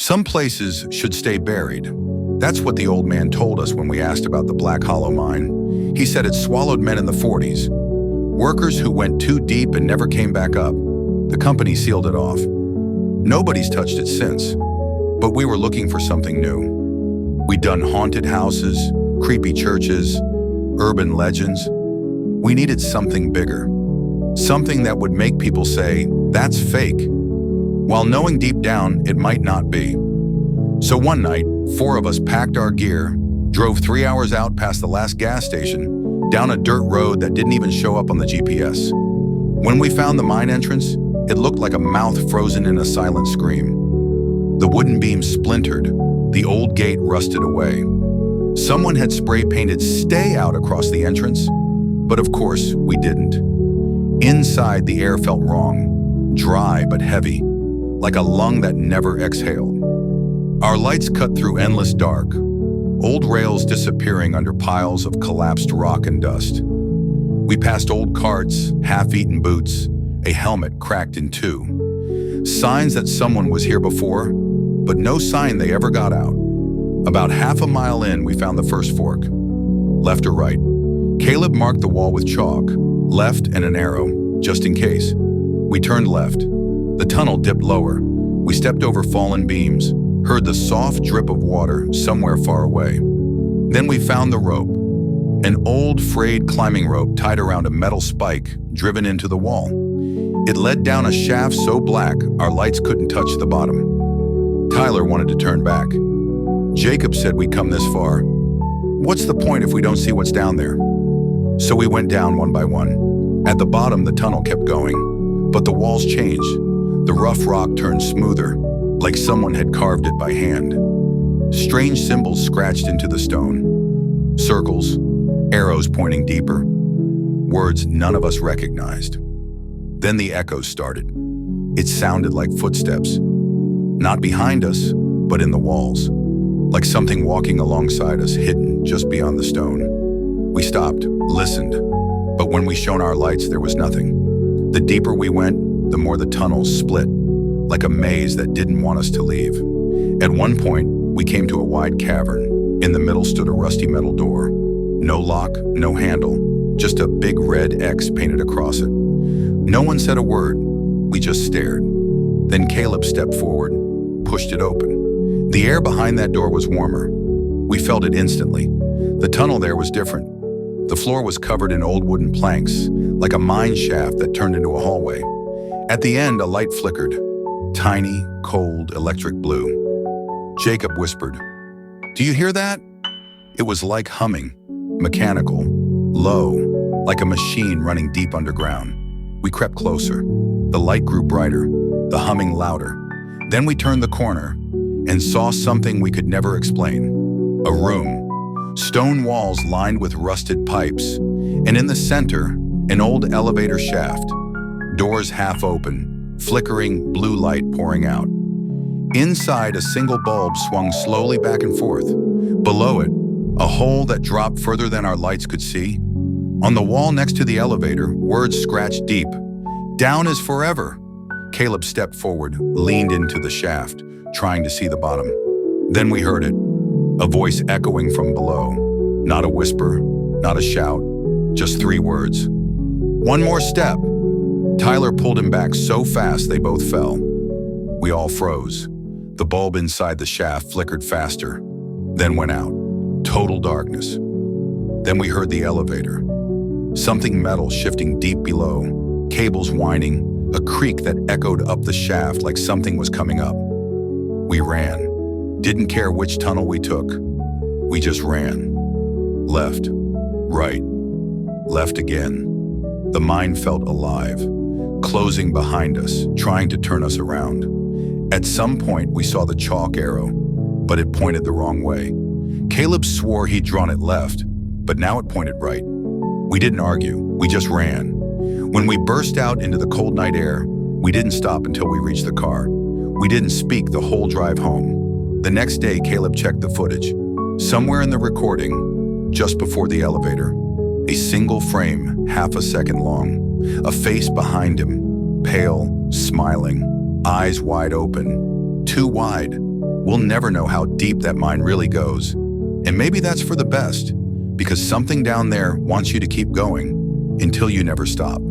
Some places should stay buried. That's what the old man told us when we asked about the Black Hollow mine. He said it swallowed men in the 40s. Workers who went too deep and never came back up. The company sealed it off. Nobody's touched it since. But we were looking for something new. We'd done haunted houses, creepy churches, urban legends. We needed something bigger. Something that would make people say, that's fake, while knowing deep down it might not be. So one night, 4 of us packed our gear, drove 3 hours out past the last gas station, down a dirt road that didn't even show up on the GPS. When we found the mine entrance, it looked like a mouth frozen in a silent scream. The wooden beam splintered, the old gate rusted away. Someone had spray painted "Stay Out" across the entrance, but of course we didn't. Inside, the air felt wrong, dry but heavy, like a lung that never exhaled. Our lights cut through endless dark, old rails disappearing under piles of collapsed rock and dust. We passed old carts, half-eaten boots, a helmet cracked in 2. Signs that someone was here before, but no sign they ever got out. About half a mile in, we found the first fork. Left or right? Caleb marked the wall with chalk, left and an arrow, just in case. We turned left. The tunnel dipped lower. We stepped over fallen beams, heard the soft drip of water somewhere far away. Then we found the rope, an old frayed climbing rope tied around a metal spike driven into the wall. It led down a shaft so black our lights couldn't touch the bottom. Tyler wanted to turn back. Jacob said we'd come this far. What's the point if we don't see what's down there? So we went down one by one. At the bottom, the tunnel kept going, but the walls changed. The rough rock turned smoother, like someone had carved it by hand. Strange symbols scratched into the stone. Circles, arrows pointing deeper, words none of us recognized. Then the echoes started. It sounded like footsteps. Not behind us, but in the walls. Like something walking alongside us, hidden just beyond the stone. We stopped, listened, but when we shone our lights, there was nothing. The deeper we went, the more the tunnels split, like a maze that didn't want us to leave. At one point, we came to a wide cavern. In the middle stood a rusty metal door. No lock, no handle, just a big red X painted across it. No one said a word. We just stared. Then Caleb stepped forward, pushed it open. The air behind that door was warmer. We felt it instantly. The tunnel there was different. The floor was covered in old wooden planks, like a mine shaft that turned into a hallway. At the end, a light flickered. Tiny, cold, electric blue. Jacob whispered, "Do you hear that?" It was like humming, mechanical, low, like a machine running deep underground. We crept closer. The light grew brighter, the humming louder. Then we turned the corner and saw something we could never explain. A room, stone walls lined with rusted pipes, and in the center, an old elevator shaft. Doors half open, flickering blue light pouring out. Inside, a single bulb swung slowly back and forth. Below it, a hole that dropped further than our lights could see. On the wall next to the elevator, words scratched deep. "Down is forever." Caleb stepped forward, leaned into the shaft, trying to see the bottom. Then we heard it, a voice echoing from below. Not a whisper, not a shout, just 3 words. "One more step." Tyler pulled him back so fast they both fell. We all froze. The bulb inside the shaft flickered faster, then went out. Total darkness. Then we heard the elevator. Something metal shifting deep below, cables whining, a creak that echoed up the shaft like something was coming up. We ran. Didn't care which tunnel we took. We just ran. Left, right, left again. The mine felt alive, closing behind us, trying to turn us around. At some point, we saw the chalk arrow, but it pointed the wrong way. Caleb swore he'd drawn it left, but now it pointed right. We didn't argue, we just ran. When we burst out into the cold night air, we didn't stop until we reached the car. We didn't speak the whole drive home. The next day, Caleb checked the footage. Somewhere in the recording, just before the elevator, a single frame, half a second long, a face behind him, pale, smiling, eyes wide open, too wide, we'll never know how deep that mine really goes. And maybe that's for the best, because something down there wants you to keep going until you never stop.